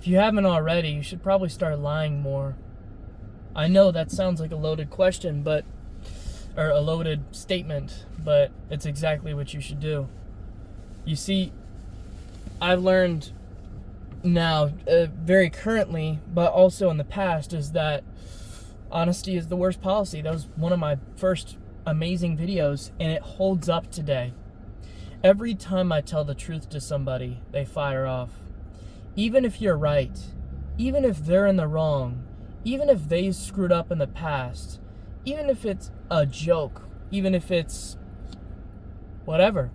If you haven't already, you should probably start lying more. I know that sounds like a loaded question, or a loaded statement, but it's exactly what you should do. You see, I've learned now, very currently, but also in the past, is that honesty is the worst policy. That was one of my first amazing videos, and it holds up today. Every time I tell the truth to somebody, they fire off. Even if you're right, even if they're in the wrong, even if they screwed up in the past, even if it's a joke, even if it's whatever,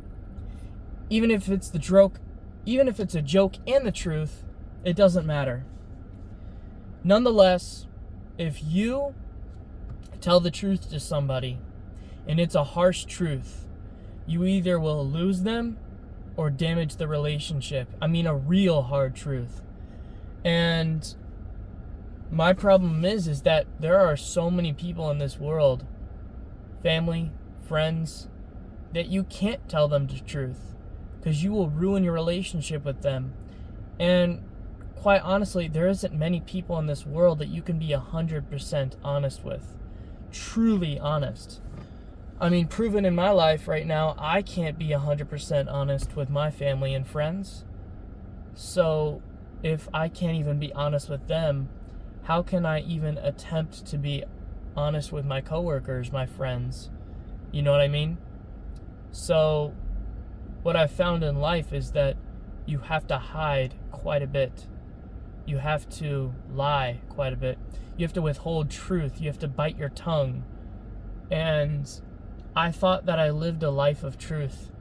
even if it's a joke and the truth, it doesn't matter. Nonetheless, if you tell the truth to somebody and it's a harsh truth, you either will lose them or damage the relationship. I mean, a real hard truth. And my problem is that there are so many people in this world, family, friends, that you can't tell them the truth because you will ruin your relationship with them. And quite honestly, there isn't many people in this world that you can be 100% honest with. Truly honest. I mean, proven in my life right now, I can't be 100% honest with my family and friends. So if I can't even be honest with them, how can I even attempt to be honest with my coworkers, my friends? You know what I mean? So what I've found in life is that you have to hide quite a bit. You have to lie quite a bit. You have to withhold truth. You have to bite your tongue. And I thought that I lived a life of truth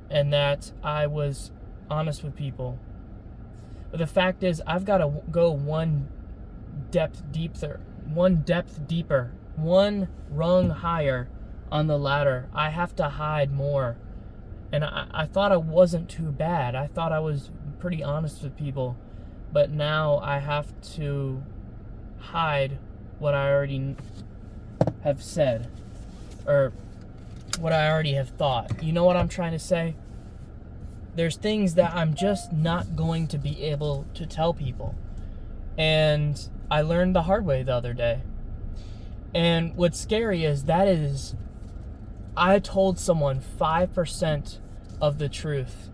and that I was honest with people. But the fact is, I've got to go one depth deeper, one rung higher on the ladder. I have to hide more. And I thought I wasn't too bad. I thought I was pretty honest with people. But now I have to hide what I already have said. Or what I already have thought. You know what I'm trying to say? There's things that I'm just not going to be able to tell people. And I learned the hard way the other day. And what's scary is I told someone 5% of the truth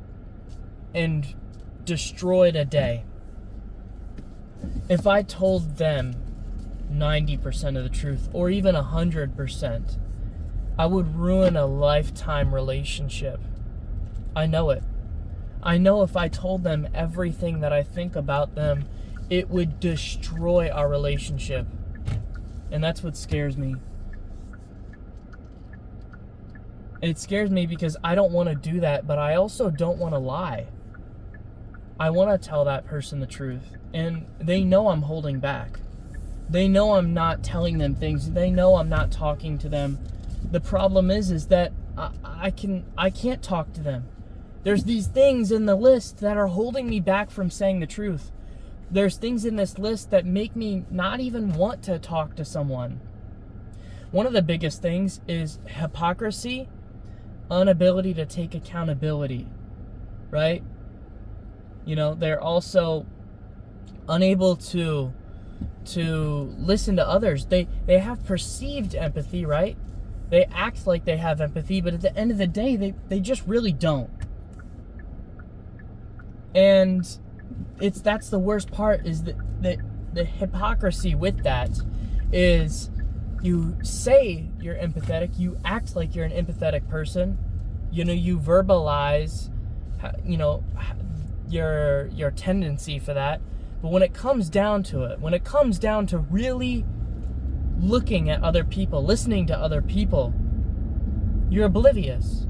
and destroyed a day. If I told them 90% of the truth, or even 100%, I would ruin a lifetime relationship. I know it. I know if I told them everything that I think about them, it would destroy our relationship. And that's what scares me. It scares me because I don't want to do that, but I also don't want to lie. I want to tell that person the truth. And they know I'm holding back. They know I'm not telling them things. They know I'm not talking to them. The problem is that I can't talk to them. There's these things in the list that are holding me back from saying the truth. There's things in this list that make me not even want to talk to someone. One of the biggest things is hypocrisy, inability to take accountability, right? You know, they're also unable to listen to others. They have perceived empathy, right? They act like they have empathy, but at the end of the day, they just really don't. And that's the worst part, is that the hypocrisy with that is you say you're empathetic, you act like you're an empathetic person, you know, you verbalize, you know, your tendency for that. But when it comes down to it, when it comes down to really looking at other people, listening to other people, you're oblivious.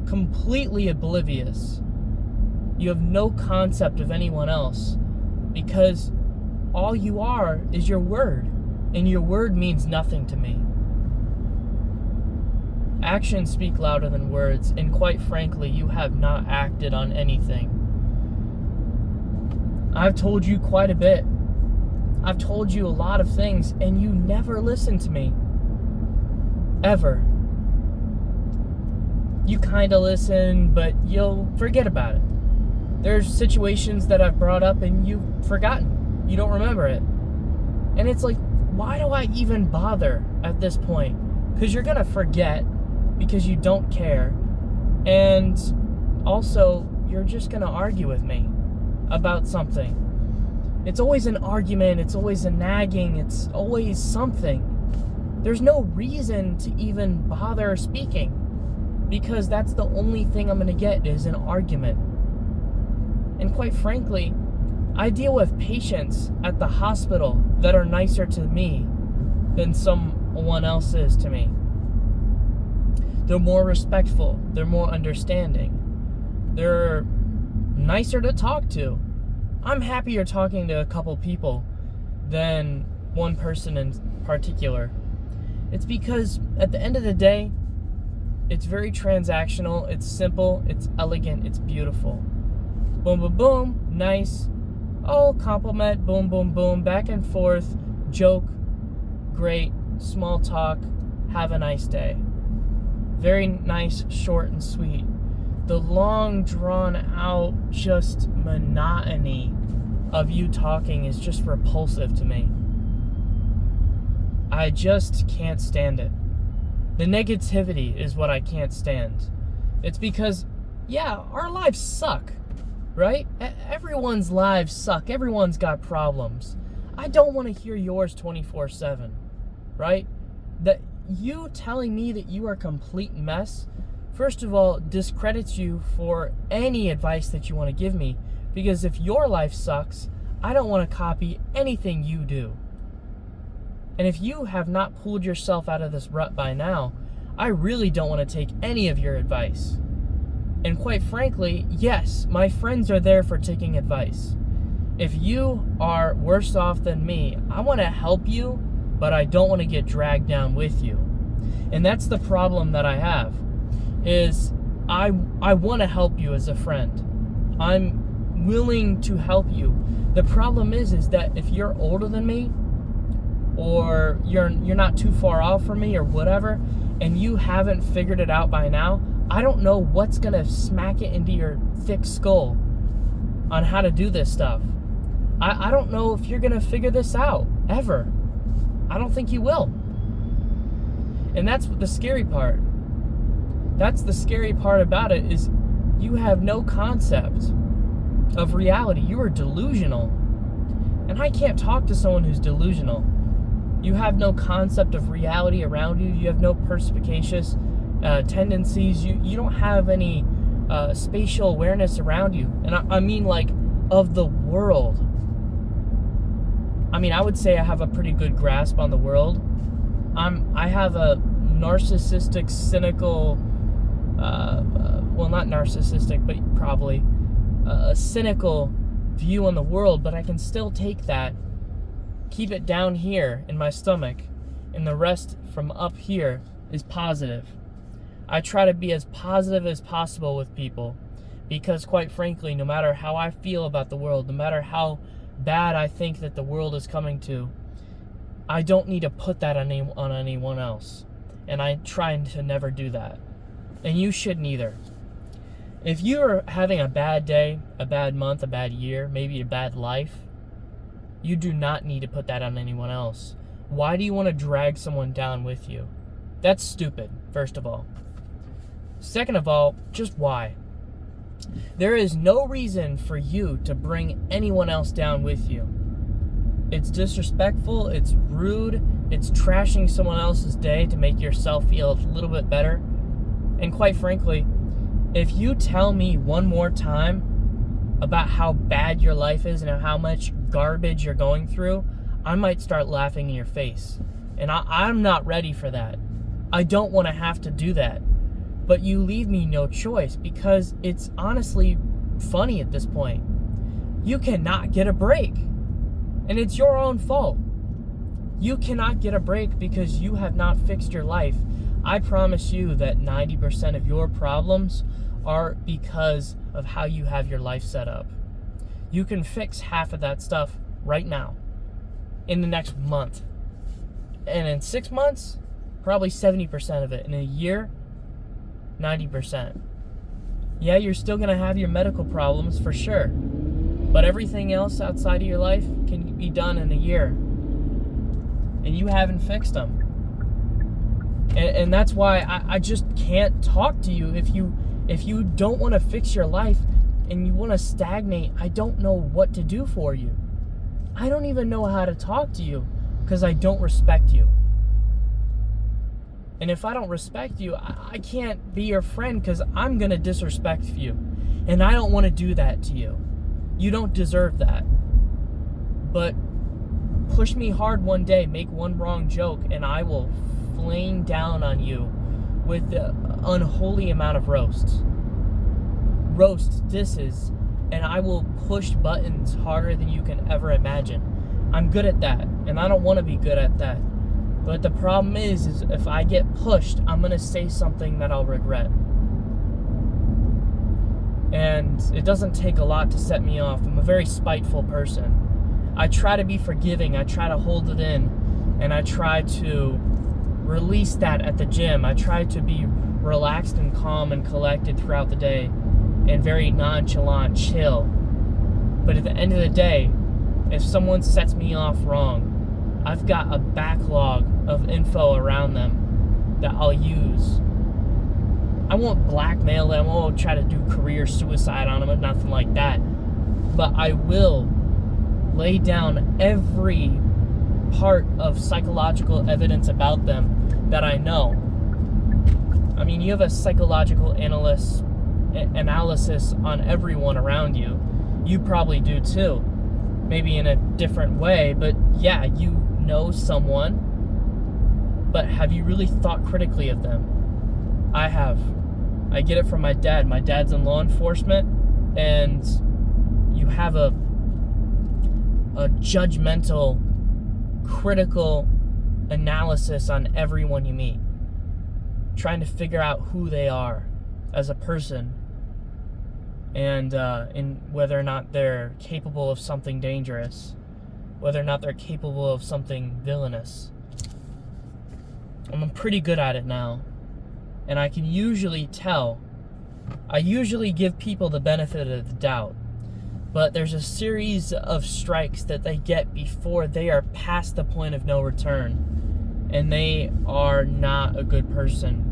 Completely oblivious. You have no concept of anyone else because all you are is your word, and your word means nothing to me. Actions speak louder than words, and quite frankly, you have not acted on anything. I've told you quite a bit. I've told you a lot of things, and you never listen to me. Ever. You kind of listen, but you'll forget about it. There's situations that I've brought up and you've forgotten. You don't remember it. And it's like, why do I even bother at this point? Because you're going to forget because you don't care. And also, you're just going to argue with me about something. It's always an argument. It's always a nagging. It's always something. There's no reason to even bother speaking because that's the only thing I'm going to get is an argument. And quite frankly, I deal with patients at the hospital that are nicer to me than someone else is to me. They're more respectful. They're more understanding. They're nicer to talk to. I'm happier talking to a couple people than one person in particular. It's because at the end of the day, it's very transactional, it's simple, it's elegant, it's beautiful. Boom, boom, boom, nice. Oh, compliment, boom, boom, boom, back and forth, joke, great, small talk, have a nice day. Very nice, short and sweet. The long, drawn out, just monotony of you talking is just repulsive to me. I just can't stand it. The negativity is what I can't stand. It's because, yeah, our lives suck, right? Everyone's lives suck. Everyone's got problems. I don't want to hear yours 24/7, right? That you telling me that you are a complete mess, first of all, discredits you for any advice that you want to give me. Because if your life sucks, I don't want to copy anything you do. And if you have not pulled yourself out of this rut by now, I really don't want to take any of your advice. And quite frankly, yes, my friends are there for taking advice. If you are worse off than me, I want to help you, but I don't want to get dragged down with you. And that's the problem that I have, is I want to help you as a friend. I'm willing to help you. The problem is that if you're older than me, or you're not too far off from me or whatever, and you haven't figured it out by now, I don't know what's going to smack it into your thick skull on how to do this stuff. I don't know if you're going to figure this out, ever. I don't think you will. And that's the scary part. That's the scary part about it, is you have no concept of reality. You are delusional. And I can't talk to someone who's delusional. You have no concept of reality around you. You have no perspicacious tendencies. You don't have any spatial awareness around you. And I mean, like, of the world. I mean, I would say I have a pretty good grasp on the world. I have a narcissistic, cynical, well, not narcissistic, but probably a cynical view on the world, but I can still take that, keep it down here in my stomach, and the rest from up here is positive. I try to be as positive as possible with people because, quite frankly, no matter how I feel about the world, no matter how bad I think that the world is coming to, I don't need to put that on anyone else. And I try to never do that. And you shouldn't either. If you're having a bad day, a bad month, a bad year, maybe a bad life, you do not need to put that on anyone else. Why do you want to drag someone down with you? That's stupid, first of all. Second of all, just why? There is no reason for you to bring anyone else down with you. It's disrespectful, it's rude, it's trashing someone else's day to make yourself feel a little bit better. And quite frankly, if you tell me one more time about how bad your life is and how much garbage you're going through, I might start laughing in your face. And I'm not ready for that. I don't want to have to do that. But you leave me no choice because it's honestly funny at this point. You cannot get a break. And it's your own fault. You cannot get a break because you have not fixed your life. I promise you that 90% of your problems are because of how you have your life set up. You can fix half of that stuff right now, in the next month. And in 6 months, probably 70% of it. In a year, 90%. Yeah, you're still going to have your medical problems for sure. But everything else outside of your life can be done in a year. And you haven't fixed them. And that's why I just can't talk to you. If you don't want to fix your life and you want to stagnate, I don't know what to do for you. I don't even know how to talk to you because I don't respect you. And if I don't respect you, I can't be your friend because I'm going to disrespect you. And I don't want to do that to you. You don't deserve that. But push me hard one day, make one wrong joke, and I will flame down on you with the unholy amount of roasts, disses, and I will push buttons harder than you can ever imagine. I'm good at that, and I don't want to be good at that. But the problem is if I get pushed, I'm going to say something that I'll regret. And it doesn't take a lot to set me off. I'm a very spiteful person. I try to be forgiving. I try to hold it in. And I try to release that at the gym. I try to be relaxed and calm and collected throughout the day. And very nonchalant, chill. But at the end of the day, if someone sets me off wrong, I've got a backlog of info around them that I'll use. I won't blackmail them, I won't try to do career suicide on them or nothing like that. But I will lay down every part of psychological evidence about them that I know. I mean, you have a psychological analysis on everyone around you. You probably do too. Maybe in a different way, but yeah, you know someone, but have you really thought critically of them? I have. I get it from my dad. My dad's in law enforcement, and you have a judgmental, critical analysis on everyone you meet, trying to figure out who they are as a person, and in whether or not they're capable of something dangerous, whether or not they're capable of something villainous. I'm pretty good at it now, and I can usually tell. I usually give people the benefit of the doubt, but there's a series of strikes that they get before they are past the point of no return, and they are not a good person.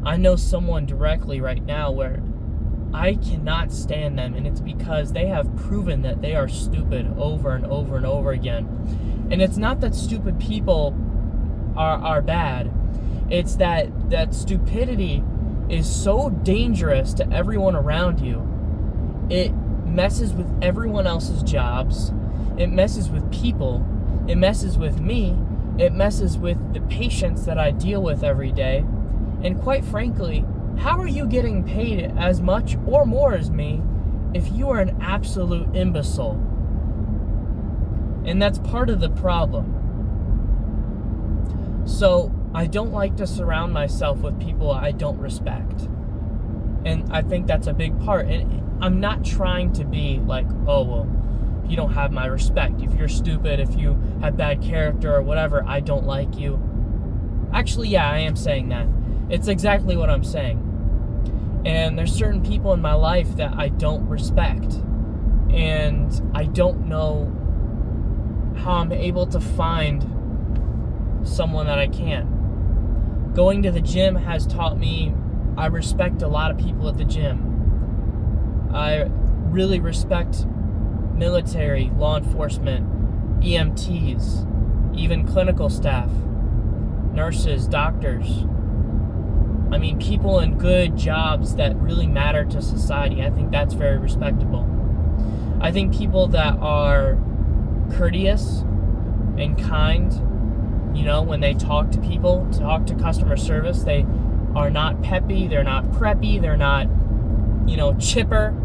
I know someone directly right now where I cannot stand them, and it's because they have proven that they are stupid over and over and over again. And it's not that stupid people are bad. It's that stupidity is so dangerous to everyone around you. It messes with everyone else's jobs. It messes with people. It messes with me. It messes with the patients that I deal with every day. And quite frankly, how are you getting paid as much or more as me if you are an absolute imbecile? And that's part of the problem. So I don't like to surround myself with people I don't respect. And I think that's a big part. And I'm not trying to be like, oh, well, you don't have my respect. If you're stupid, if you have bad character or whatever, I don't like you. Actually, yeah, I am saying that. It's exactly what I'm saying. And there's certain people in my life that I don't respect. And I don't know how I'm able to find someone that I can. Going to the gym has taught me I respect a lot of people at the gym. I really respect military, law enforcement, EMTs, even clinical staff, nurses, doctors. I mean, people in good jobs that really matter to society. I think that's very respectable. I think people that are courteous and kind, you know, when they talk to people, talk to customer service, they are not peppy, they're not preppy, they're not, you know, chipper.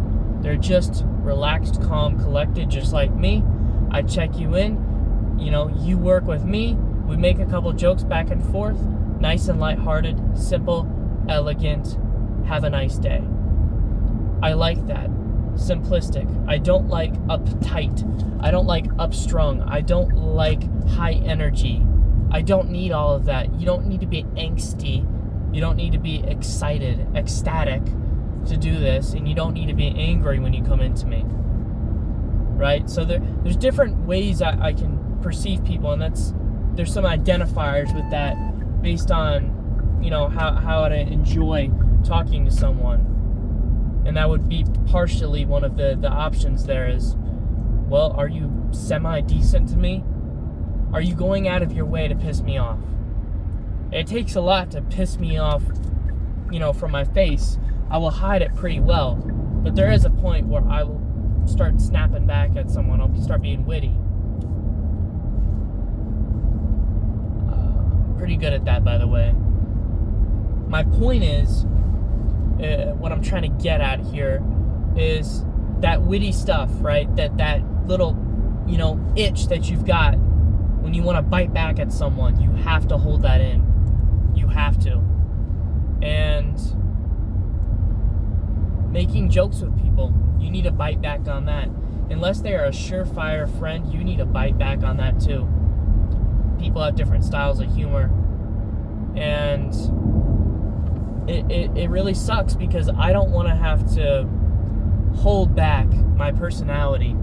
They're just relaxed, calm, collected, just like me. I check you in, you know, you work with me, we make a couple jokes back and forth, nice and lighthearted, simple, elegant, have a nice day. I like that. Simplistic. I don't like uptight. I don't like upstrung. I don't like high energy. I don't need all of that. You don't need to be angsty. You don't need to be excited, ecstatic. to do this, and you don't need to be angry when you come into me, right? So there's different ways I can perceive people, and there's some identifiers with that based on, how I enjoy talking to someone. And that would be partially one of the options there is, well, are you semi-decent to me? Are you going out of your way to piss me off? It takes a lot to piss me off, from my face. I will hide it pretty well. But there is a point where I will start snapping back at someone. I'll start being witty. Pretty good at that, by the way. My point is, what I'm trying to get at here is that witty stuff, right? That little, itch that you've got when you want to bite back at someone. You have to hold that in. You have to. And making jokes with people, you need to bite back on that. Unless they are a surefire friend, you need to bite back on that too. People have different styles of humor. And it really sucks because I don't want to have to hold back my personality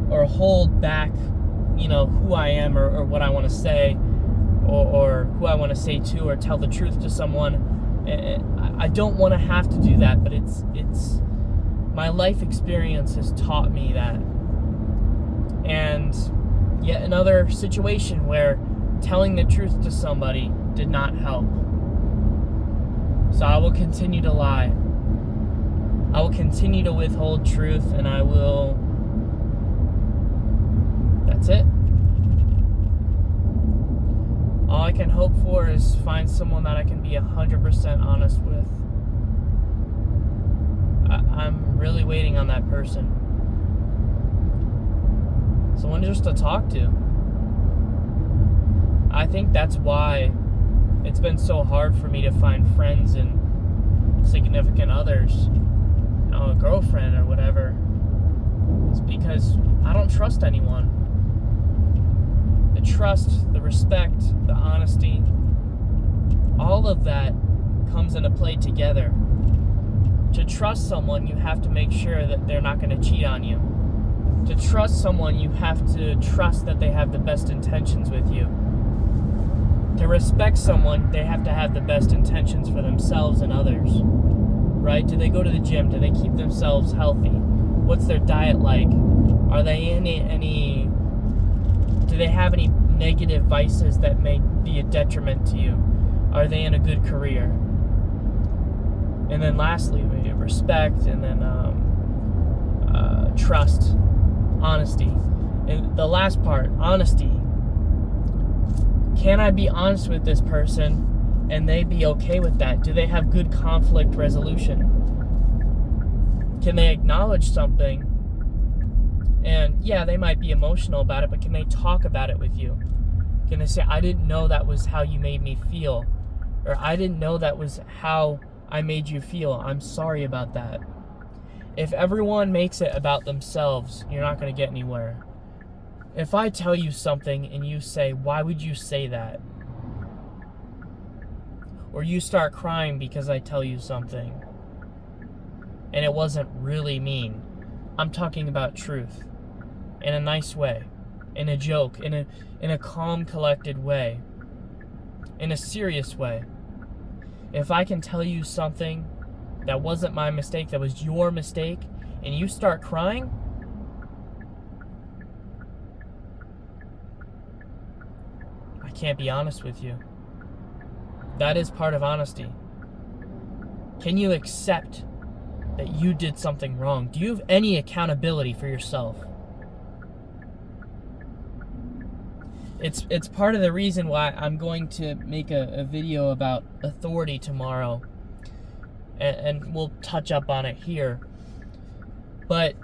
or hold back, who I am or what I want to say or who I want to say to or tell the truth to someone. I don't want to have to do that, but it's my life experience has taught me that. And yet another situation where telling the truth to somebody did not help. So I will continue to lie. I will continue to withhold truth, and I will... That's it. All I can hope for is find someone that I can be 100% honest with. I'm really waiting on that person. Someone just to talk to. I think that's why it's been so hard for me to find friends and significant others, a girlfriend or whatever. It's because I don't trust anyone. The trust, the respect, the honesty, all of that comes into play together. To trust someone, you have to make sure that they're not going to cheat on you. To trust someone, you have to trust that they have the best intentions with you. To respect someone, they have to have the best intentions for themselves and others. Right? Do they go to the gym? Do they keep themselves healthy? What's their diet like? Are they in any do they have any negative vices that may be a detriment to you? Are they in a good career? And then lastly, we have respect, and then trust, honesty. And the last part, honesty. Can I be honest with this person and they be okay with that? Do they have good conflict resolution? Can they acknowledge something? And yeah, they might be emotional about it, but can they talk about it with you? Can they say, I didn't know that was how you made me feel? Or I didn't know that was how I made you feel. I'm sorry about that. If everyone makes it about themselves, you're not going to get anywhere. If I tell you something and you say, why would you say that? Or you start crying because I tell you something and it wasn't really mean. I'm talking about truth in a nice way, in a joke, in a calm, collected way, in a serious way. If I can tell you something that wasn't my mistake, that was your mistake, and you start crying, I can't be honest with you. That is part of honesty. Can you accept that you did something wrong? Do you have any accountability for yourself? It's part of the reason why I'm going to make a video about authority tomorrow. And we'll touch up on it here. But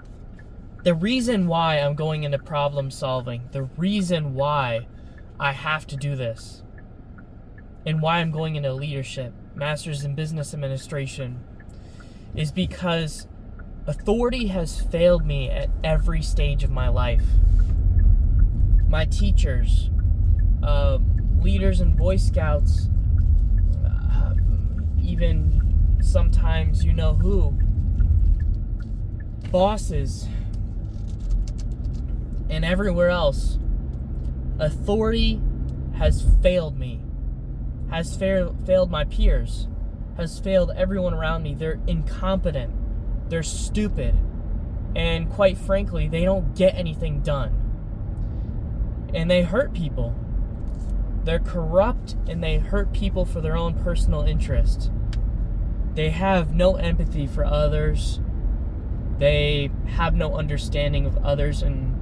the reason why I'm going into problem solving, the reason why I have to do this, and why I'm going into leadership, Master's in Business Administration, is because authority has failed me at every stage of my life. My teachers, leaders in Boy Scouts, even sometimes you know who, bosses and everywhere else, authority has failed me, has failed my peers, has failed everyone around me. They're incompetent, they're stupid, and quite frankly, they don't get anything done. And they hurt people. They're corrupt, and they hurt people for their own personal interest. They have no empathy for others. They have no understanding of others, and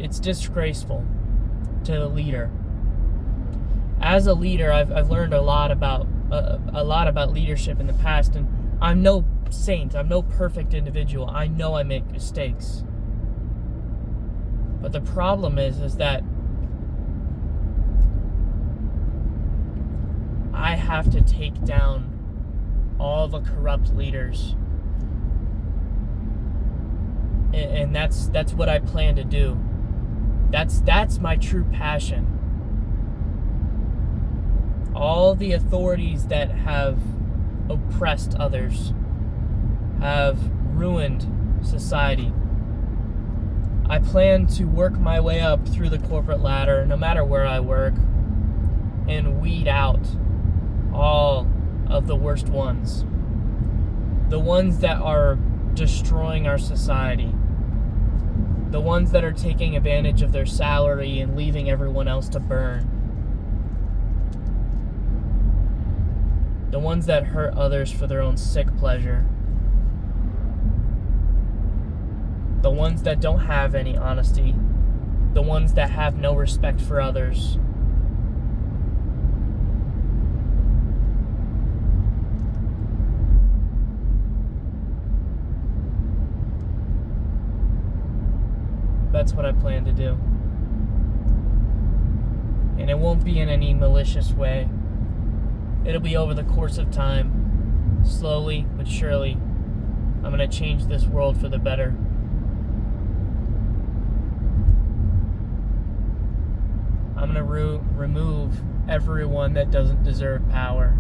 it's disgraceful to the leader. As a leader, I've learned a lot about leadership in the past, and I'm no saint. I'm no perfect individual. I know I make mistakes. But the problem is that I have to take down all the corrupt leaders. And that's what I plan to do. That's my true passion. All the authorities that have oppressed others, have ruined society. I plan to work my way up through the corporate ladder, no matter where I work, and weed out all of the worst ones. The ones that are destroying our society. The ones that are taking advantage of their salary and leaving everyone else to burn. The ones that hurt others for their own sick pleasure. The ones that don't have any honesty. The ones that have no respect for others. That's what I plan to do. And it won't be in any malicious way. It'll be over the course of time. Slowly but surely, I'm going to change this world for the better. I'm going to remove everyone that doesn't deserve power.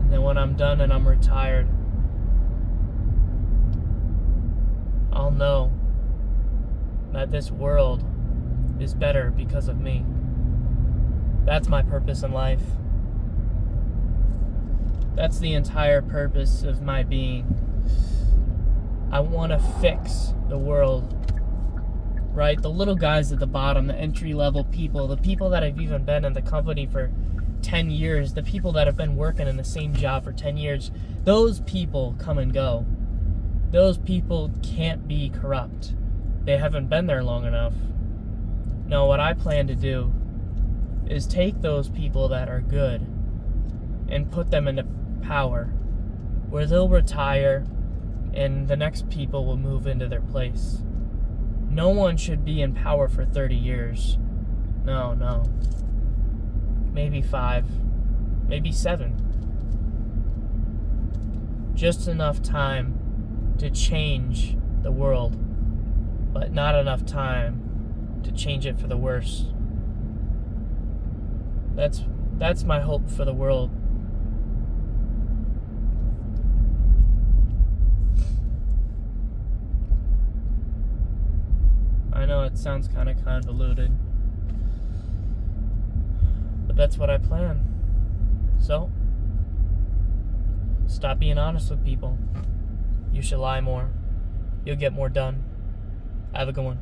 And then when I'm done and I'm retired, I'll know that this world is better because of me. That's my purpose in life. That's the entire purpose of my being. I want to fix the world. Right? The little guys at the bottom, the entry-level people, the people that have even been in the company for 10 years, the people that have been working in the same job for 10 years, those people come and go. Those people can't be corrupt. They haven't been there long enough. No, what I plan to do is take those people that are good and put them into power, where they'll retire and the next people will move into their place. No one should be in power for 30 years. No. Maybe 5, maybe 7. Just enough time to change the world, but not enough time to change it for the worse. That's my hope for the world. I know it sounds kind of convoluted, but that's what I plan. So, stop being honest with people. You should lie more. You'll get more done. Have a good one.